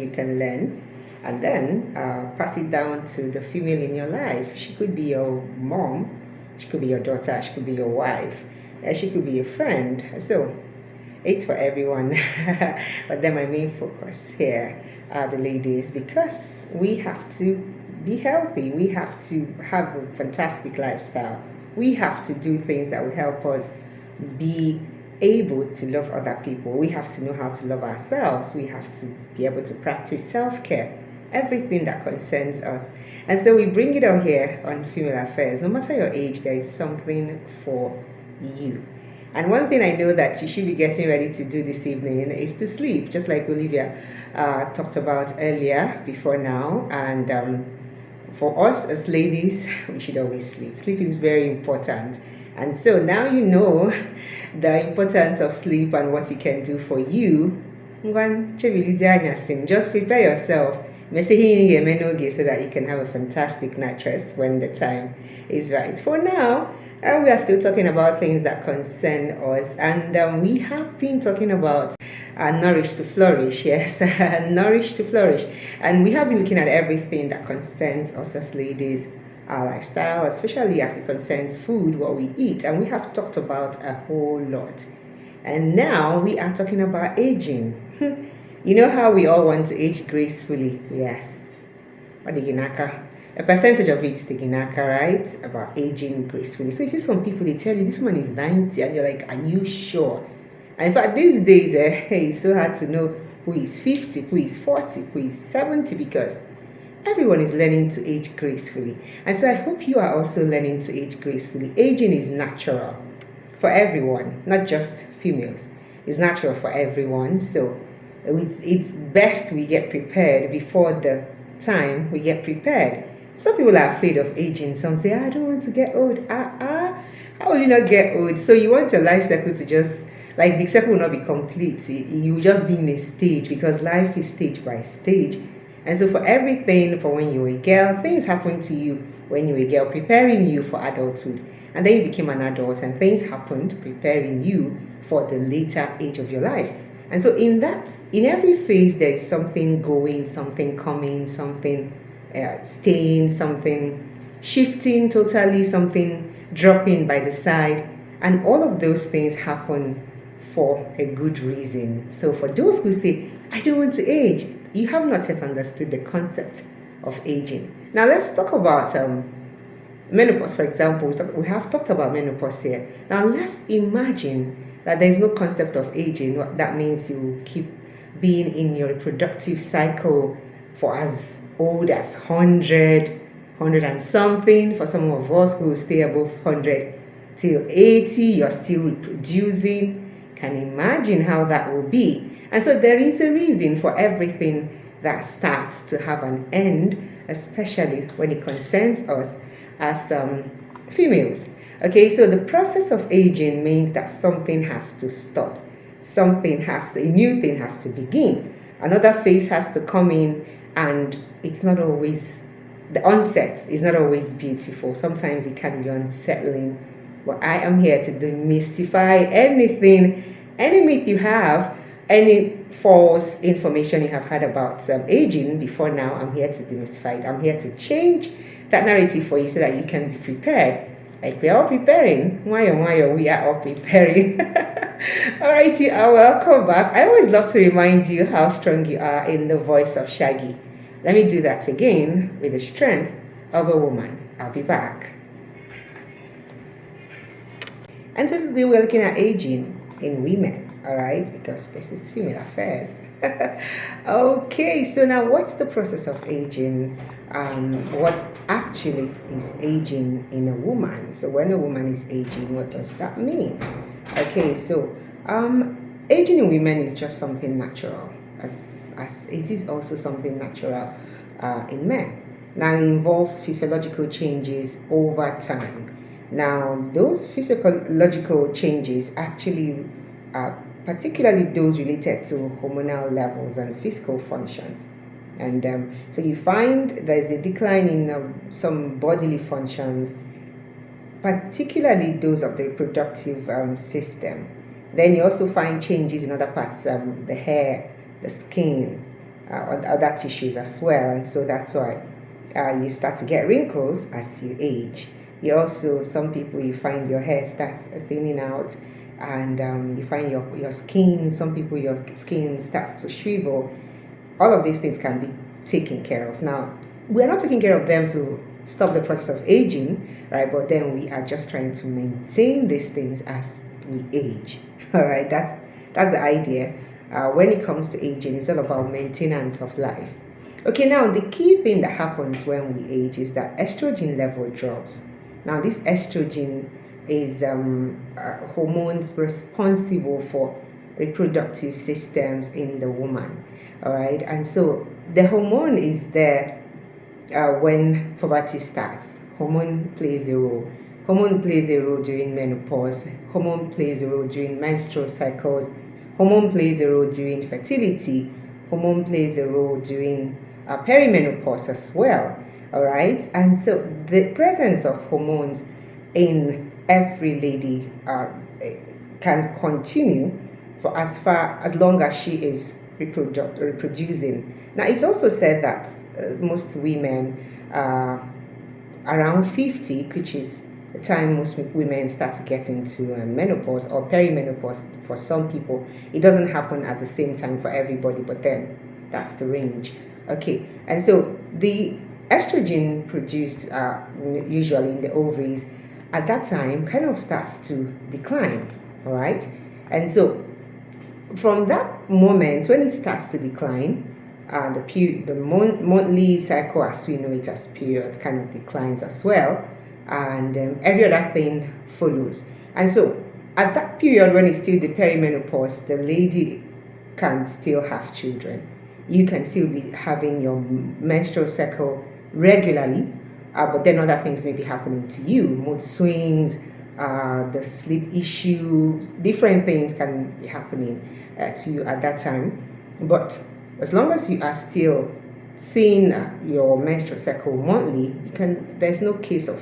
lesson you can learn, and then pass it down to the female in your life. She could be your mom, she could be your daughter, she could be your wife, she could be a friend. So it's for everyone. But then my main focus here are the ladies, because we have to be healthy, we have to have a fantastic lifestyle, we have to do things that will help us be able to love other people. We have to know how to love ourselves. We have to be able to practice self-care, everything that concerns us. And so we bring it out here on Female Affairs. No matter your age, there is something for you. And one thing I know that you should be getting ready to do this evening is to sleep, just like Olivia talked about earlier before now. And for us as ladies, we should always sleep. Sleep is very important. And so now you know the importance of sleep and what it can do for you. Just prepare yourself so that you can have a fantastic night rest when the time is right. For now, we are still talking about things that concern us, and we have been talking about nourish to flourish. Yes, nourish to flourish, and we have been looking at everything that concerns us as ladies, our lifestyle, especially as it concerns food, what we eat, and we have talked about a whole lot. And now we are talking about aging. You know how we all want to age gracefully? Yes. What the Ginaka? A percentage of it, the Ginaka, right? About aging gracefully. So you see some people, they tell you this one is 90, and you're like, are you sure? And in fact, these days, it's so hard to know who is 50, who is 40, who is 70, because everyone is learning to age gracefully. And so I hope you are also learning to age gracefully. Aging is natural for everyone, not just females. It's natural for everyone. So it's best we get prepared before the time we get prepared. Some people are afraid of aging. Some say, I don't want to get old. How will you not get old? So you want your life cycle to just, like, the cycle will not be complete. You will just be in a stage, because life is stage by stage. And so for everything, for when you were a girl, things happened to you when you were a girl, preparing you for adulthood. And then you became an adult, and things happened preparing you for the later age of your life. And so in every phase, there is something going, something coming, something staying, something shifting totally, something dropping by the side. And all of those things happen for a good reason. So for those who say, I don't want to age, you have not yet understood the concept of aging. Now let's talk about menopause, for example. We have talked about menopause here. Now let's imagine that there is no concept of aging. What that means, you keep being in your reproductive cycle for as old as 100 and something. For some of us who stay above 100 till 80, you're still reproducing. Can imagine how that will be. And so there is a reason for everything that starts to have an end, especially when it concerns us as females. Okay, so the process of aging means that something has to stop. A new thing has to begin. Another phase has to come in, and it's not always, the onset is not always beautiful. Sometimes it can be unsettling. But I am here to demystify anything, any myth you have, any false information you have had about aging before now. I'm here to demystify it. I'm here to change that narrative for you so that you can be prepared. Like we are all preparing. We are all preparing. All right, you are welcome back. I always love to remind you how strong you are in the voice of Shaggy. Let me do that again with the strength of a woman. I'll be back. And so today we're looking at aging in women, all right? Because this is Female Affairs. Okay, so now what's the process of aging? What actually is aging in a woman? So when a woman is aging, what does that mean? Okay, so aging in women is just something natural, as it is also something natural in men. Now it involves physiological changes over time. Now those physiological changes actually particularly those related to hormonal levels and physical functions. And so you find there's a decline in some bodily functions, particularly those of the reproductive system. Then you also find changes in other parts, the hair, the skin, other tissues as well, and so that's why you start to get wrinkles as you age. You also, some people, you find your hair starts thinning out, and you find your skin, some people your skin starts to shrivel. All of these things can be taken care of. Now, we're not taking care of them to stop the process of aging, right? But then we are just trying to maintain these things as we age. All right, that's the idea. When it comes to aging, it's all about maintenance of life. Okay, now the key thing that happens when we age is that estrogen level drops. Now, this estrogen is hormones responsible for reproductive systems in the woman. All right, and so the hormone is there when puberty starts. Hormone plays a role. Hormone plays a role during menopause. Hormone plays a role during menstrual cycles. Hormone plays a role during fertility. Hormone plays a role during perimenopause as well. All right, and so the presence of hormones in every lady can continue for as long as she is reproducing. Now, it's also said that most women around 50, which is the time most women start to get into menopause or perimenopause for some people. It doesn't happen at the same time for everybody, but then that's the range. Okay, and so the estrogen produced usually in the ovaries at that time kind of starts to decline. All right, and so from that moment when it starts to decline, the monthly cycle as we know it as period kind of declines as well, and every other thing follows. And so at that period when it's still the perimenopause, the lady can still have children. You can still be having your menstrual cycle regularly, but then other things may be happening to you, mood swings, the sleep issue, different things can be happening to you at that time. But as long as you are still seeing your menstrual cycle monthly, there's no case of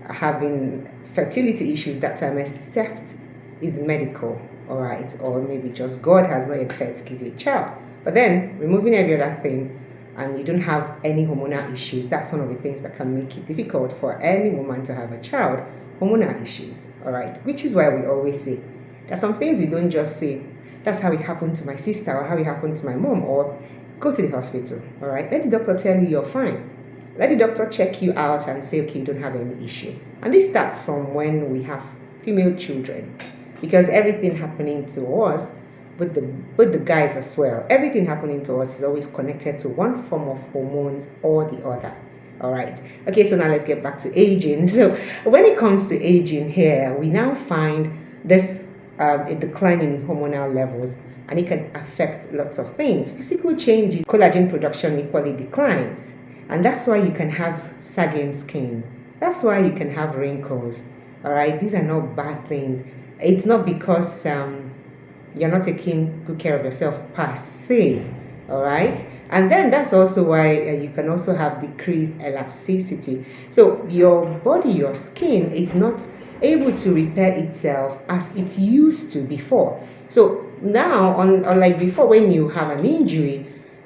having fertility issues that time, except it's medical, all right, or maybe just God has not yet tried to give you a child. But then removing every other thing, and you don't have any hormonal issues, that's one of the things that can make it difficult for any woman to have a child. Hormonal issues, all right, which is why we always say there's some things we don't just say that's how it happened to my sister or how it happened to my mom, or go to the hospital. All right, let the doctor tell you you're fine. Let the doctor check you out and say, okay, you don't have any issue. And this starts from when we have female children, because everything happening to us, with the guys as well, everything happening to us is always connected to one form of hormones or the other. All right, okay, so now let's get back to aging. So when it comes to aging here, we now find this a decline in hormonal levels, and it can affect lots of things. Physical changes, collagen production equally declines, and that's why you can have sagging skin. That's why you can have wrinkles. All right, these are not bad things. It's not because you're not taking good care of yourself per se. All right, and then that's also why you can also have decreased elasticity. So your body, your skin is not able to repair itself as it used to before. So now, unlike before, when you have an injury,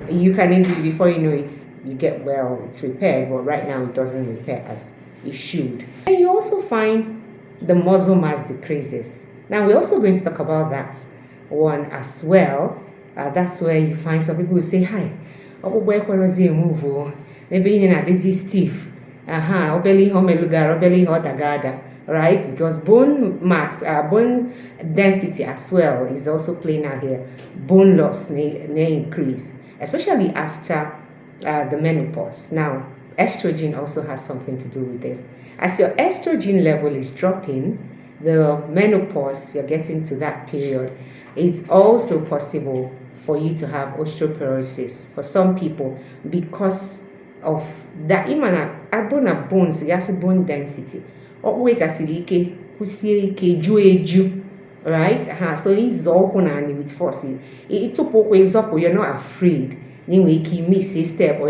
you can easily, before you know it, you get well, it's repaired. But right now, it doesn't repair as it should. And you also find the muscle mass decreases. Now, we're also going to talk about that one as well. That's where you find some people who say, hi, this is stiff. Right? Because bone mass, bone density as well is also playing out here. Bone loss may increase, especially after the menopause. Now, estrogen also has something to do with this. As your estrogen level is dropping, the menopause, you're getting to that period, it's also possible for you to have osteoporosis for some people because of that. Imana bones, yes, bone density. Right? So it's all with force. It took you're not afraid. You miss a step or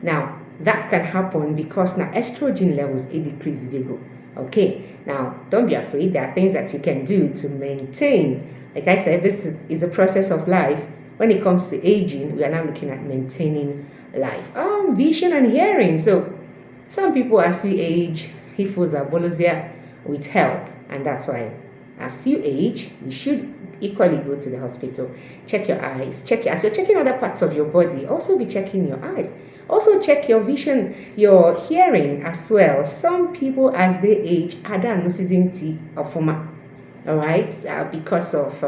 now that can happen because now estrogen levels decrease vigor. Okay, now don't be afraid. There are things that you can do to maintain Like I said, this is a process of life. When it comes to aging, we are now looking at maintaining life. Vision and hearing. So some people, as we age, hifos are bolozia with help, and that's why as you age, you should equally go to the hospital, check your eyes, as you're checking other parts of your body, also be checking your eyes. Also check your vision, your hearing as well. Some people, as they age, ada noticing tea or forma, all right, because of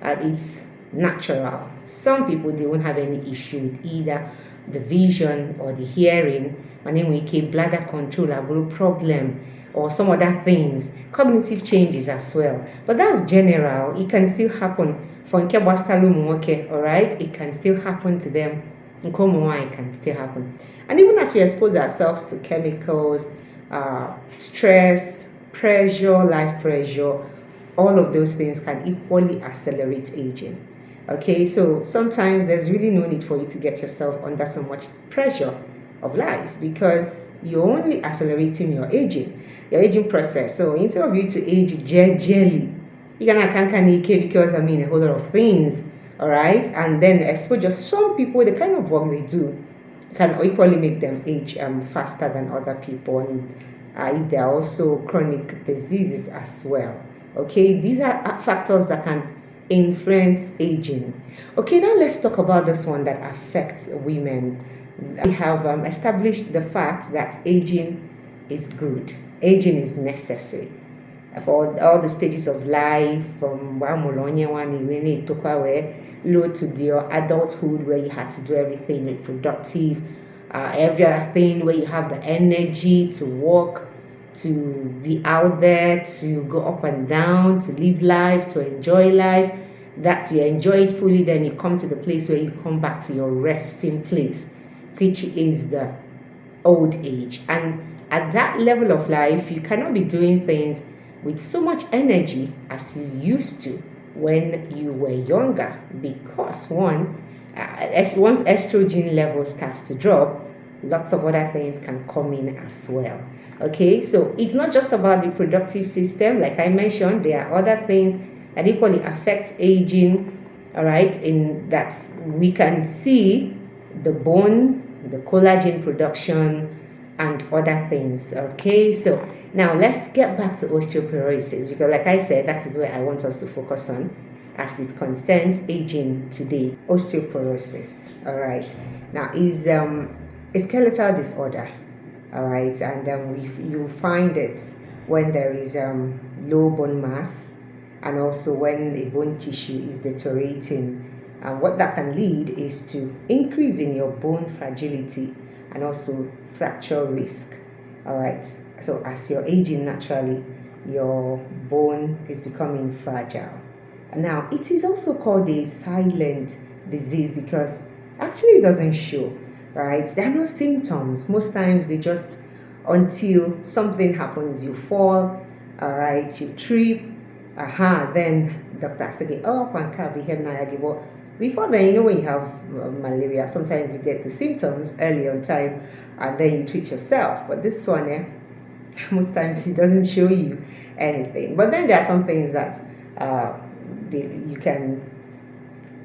it's natural. Some people, they won't have any issue with either the vision or the hearing, and then we keep bladder control, a problem, or some other things, cognitive changes as well. But that's general. It can still happen for Nkebwastalu, all right? It can still happen to them. Nkomoa, it can still happen. And even as we expose ourselves to chemicals, stress, pressure, life pressure, all of those things can equally accelerate aging. Okay, so sometimes there's really no need for you to get yourself under so much pressure of life, because you're only accelerating your aging process. So instead of you to age jelly, you can because a whole lot of things, all right, and then exposure. Some people, the kind of work they do can equally make them age faster than other people, and if there are also chronic diseases as well. Okay, these are factors that can influence aging. Okay, now let's talk about this one that affects women. We have established the fact that aging is good. Aging is necessary for all the stages of life, from low to your adulthood, where you had to do everything reproductive, every other thing where you have the energy to work, to be out there, to go up and down, to live life, to enjoy life. That you enjoy it fully, then you come to the place where you come back to your resting place, which is the old age. And at that level of life, you cannot be doing things with so much energy as you used to when you were younger, because once estrogen level starts to drop, lots of other things can come in as well. Okay, so it's not just about the reproductive system. Like I mentioned, there are other things that equally affect aging, all right, in that we can see the bone, the collagen production, and other things. Okay, so now let's get back to osteoporosis, because like I said, that is where I want us to focus on as it concerns aging today. Osteoporosis, all right, now is a skeletal disorder, all right, and you find it when there is low bone mass, and also when the bone tissue is deteriorating. And what that can lead is to increase in your bone fragility and also fracture risk. All right, so as you're aging naturally, your bone is becoming fragile. Now, it is also called a silent disease because actually it doesn't show, right? There are no symptoms. Most times they just, until something happens, you fall, all right, you trip, then doctor say, oh, before then, when you have malaria, sometimes you get the symptoms early on time and then you treat yourself. But this one, most times it doesn't show you anything. But then there are some things that you can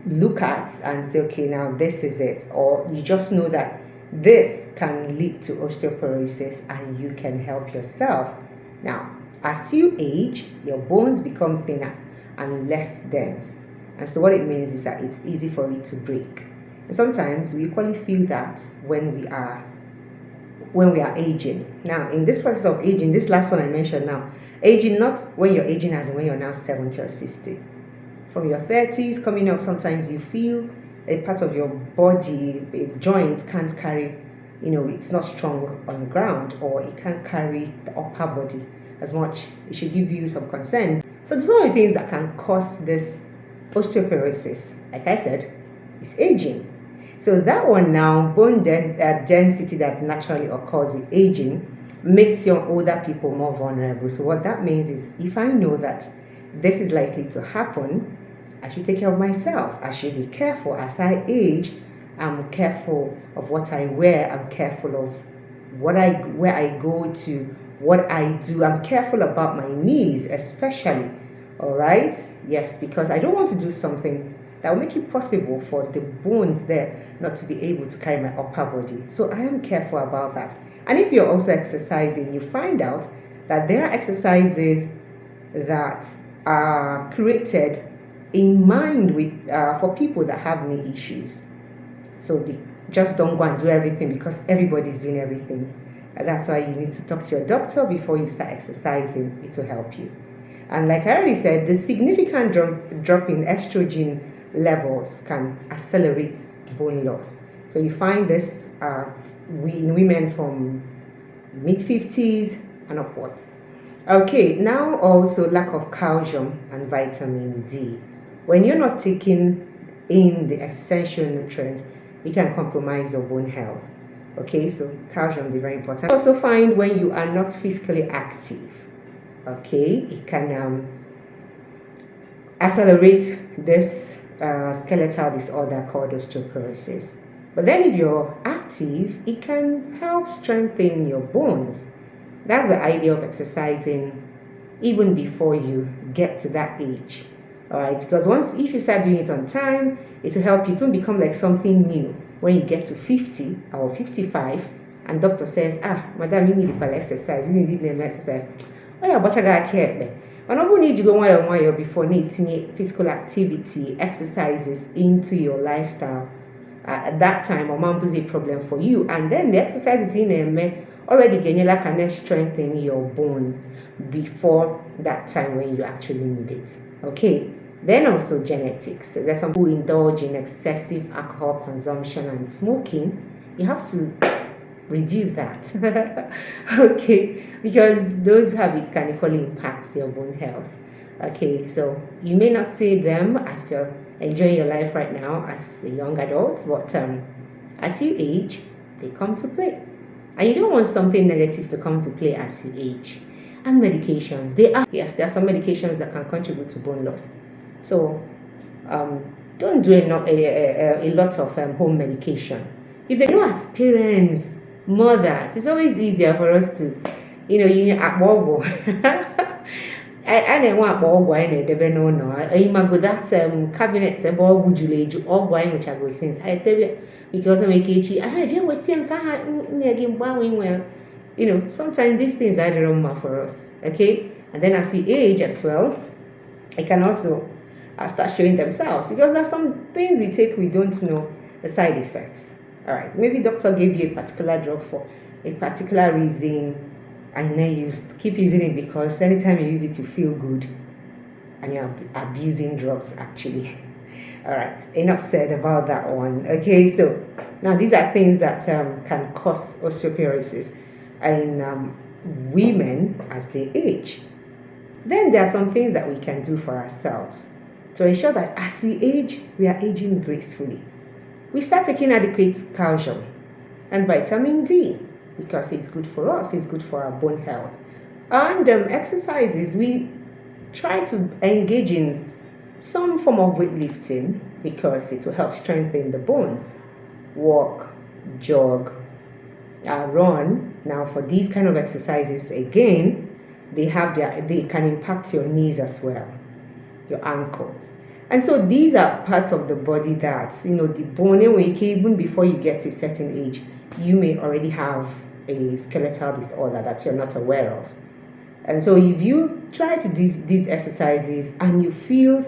look at and say, okay, now this is it. Or you just know that this can lead to osteoporosis and you can help yourself. Now, as you age, your bones become thinner and less dense. And so what it means is that it's easy for it to break. And sometimes we equally feel that when we are aging. Now, in this process of aging, this last one I mentioned now, aging not when you're aging as in when you're now 70 or 60. From your 30s coming up, sometimes you feel a part of your body, a joint can't carry, it's not strong on the ground, or it can't carry the upper body as much. It should give you some concern. So there's so many things that can cause this osteoporosis. Like I said, it's aging. So that one now, bone density that naturally occurs with aging makes young older people more vulnerable. So what that means is, if I know that this is likely to happen, I should take care of myself. I should be careful as I age. I'm careful of what I wear. I'm careful of where I go to, what I do. I'm careful about my knees, especially. All right? Yes, because I don't want to do something that will make it possible for the bones there not to be able to carry my upper body. So I am careful about that. And if you're also exercising, you find out that there are exercises that are created in mind with for people that have knee issues. So just don't go and do everything because everybody's doing everything. And that's why you need to talk to your doctor before you start exercising. It will help you. And like I already said, the significant drop in estrogen levels can accelerate bone loss. So you find this in women from mid-50s and upwards. Okay, now also lack of calcium and vitamin D. When you're not taking in the essential nutrients, it can compromise your bone health. Okay, so calcium is very important. Also find when you are not physically active. Okay, it can accelerate this skeletal disorder called osteoporosis. But then if you're active, it can help strengthen your bones. That's the idea of exercising even before you get to that age. All right, because if you start doing it on time, it will help you. It won't become like something new when you get to 50 or 55 and doctor says, madam, you need to exercise, you need to exercise. Oh yeah, but I got care. And I need to go one before needing physical activity, exercises into your lifestyle. At that time, or man was a problem for you. And then the exercises in there already can strengthen your bone before that time when you actually need it. Okay. Then also genetics. There's some who indulge in excessive alcohol consumption and smoking. You have to reduce that. Okay, because those habits can equally impact your bone health. Okay, so you may not see them as you're enjoying your life right now as a young adult, but as you age, they come to play. And you don't want something negative to come to play as you age. And medications. There are some medications that can contribute to bone loss. So don't do a lot of home medication. If they know as parents, mothers, it's always easier for us to, you at Bobo. I don't want Bobo in the no. I go that cabinet about would you all going which I go since I tell you because I make it. I didn't wait well. Sometimes these things are the wrong for us. Okay, and then as we age as well, it can also start showing themselves because there's some things we take we don't know the side effects. All right, maybe doctor gave you a particular drug for a particular reason and then you keep using it because anytime you use it you feel good and you're abusing drugs actually. All right, enough said about that one. Okay, so now these are things that can cause osteoporosis in women as they age. Then there are some things that we can do for ourselves to ensure that as we age, we are aging gracefully. We start taking adequate calcium and vitamin D because it's good for us, it's good for our bone health. And exercises, we try to engage in some form of weightlifting because it will help strengthen the bones. Walk, jog, run. Now for these kind of exercises, again, they can impact your knees as well, your ankles. And so these are parts of the body that, the bone, even before you get to a certain age, you may already have a skeletal disorder that you're not aware of. And so if you try to do these exercises and you feel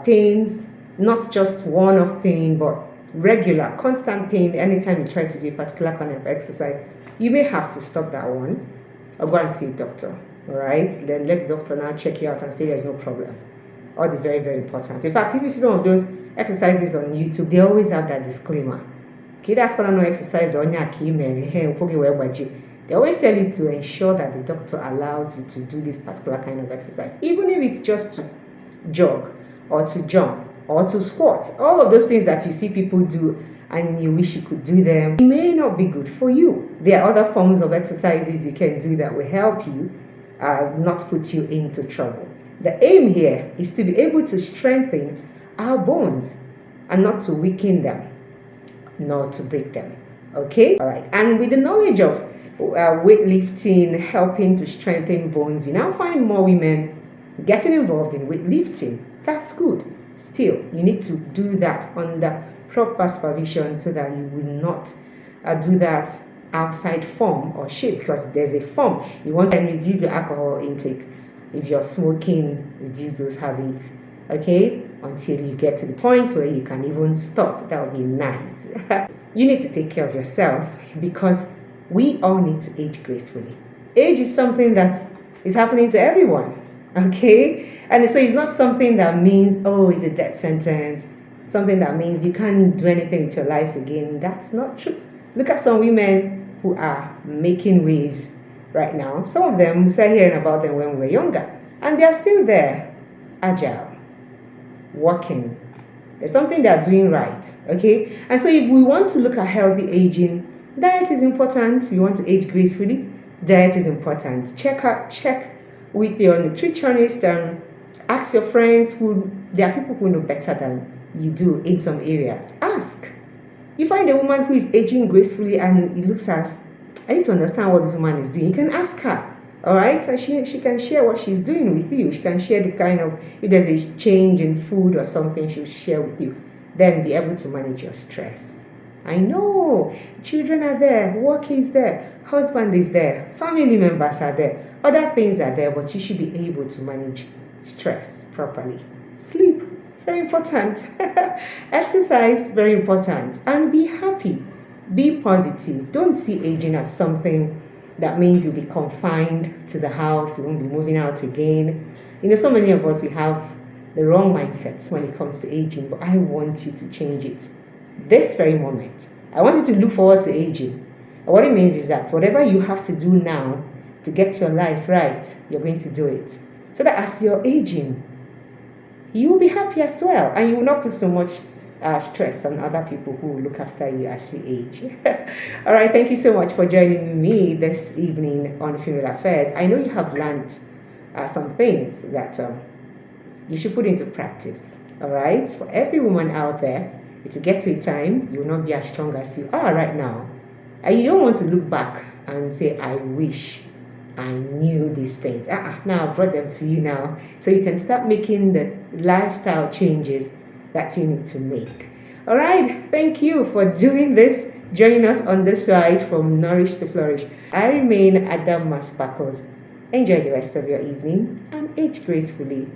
pains, not just one-off pain, but regular, constant pain anytime you try to do a particular kind of exercise, you may have to stop that one or go and see a doctor. All right? Then let the doctor now check you out and say there's no problem. All the very, very important. In fact, if you see some of those exercises on YouTube, they always have that disclaimer. Okay, that's why I know exercise on your key. They always tell you to ensure that the doctor allows you to do this particular kind of exercise, even if it's just to jog or to jump or to squat. All of those things that you see people do and you wish you could do them, it may not be good for you. There are other forms of exercises you can do that will help you not put you into trouble. The aim here is to be able to strengthen our bones and not to weaken them, nor to break them. Okay? All right. And with the knowledge of weightlifting helping to strengthen bones, you now find more women Getting involved in weightlifting, that's good. Still, you need to do that under proper supervision so that you will not do that outside form or shape, because there's a form. You want to reduce your alcohol intake. If you're smoking, reduce those habits, okay, until you get to the point where you can even stop. That would be nice. You need to take care of yourself, because we all need to age gracefully. Age is something that is happening to everyone, okay? And so it's not something that means, oh, it's a death sentence, something that means you can't do anything with your life again. That's not true. Look at some women who are making waves right now. Some of them, we started hearing about them when we were younger, and they're still there, agile, working. There's something they're doing right, okay? And so if we want to look at healthy aging, diet is important. If you want to age gracefully, diet is important. Check with your nutritionist and ask your friends there are people who know better than you do in some areas. Ask. You find a woman who is aging gracefully and it looks as, I need to understand what this woman is doing. You can ask her, all right? So she can share what she's doing with you. She can share the kind of, if there's a change in food or something, she'll share with you. Then be able to manage your stress. I know, children are there, work is there, husband is there, family members are there, other things are there, but you should be able to manage stress properly. Sleep, very important. Exercise, very important. And be happy. Be positive. Don't see aging as something that means you'll be confined to the house, you won't be moving out again. You know, so many of us, we have the wrong mindsets when it comes to aging, but I want you to change it this very moment. I want you to look forward to aging. And what it means is that whatever you have to do now to get your life right, you're going to do it. So that as you're aging, you will be happy as well, and you will not put so much stress on other people who will look after you as you age. All right, thank you so much for joining me this evening on Female Affairs. I know you have learned some things that you should put into practice. All right, for every woman out there, to get to a time you will not be as strong as you are right now, and you don't want to look back and say, I wish I knew these things. Now I've brought them to you now, so you can start making the lifestyle changes that you need to make. All right, thank you for doing this, joining us on this ride from Nourish to Flourish. I remain Adam Sparkles. Enjoy the rest of your evening and age gracefully.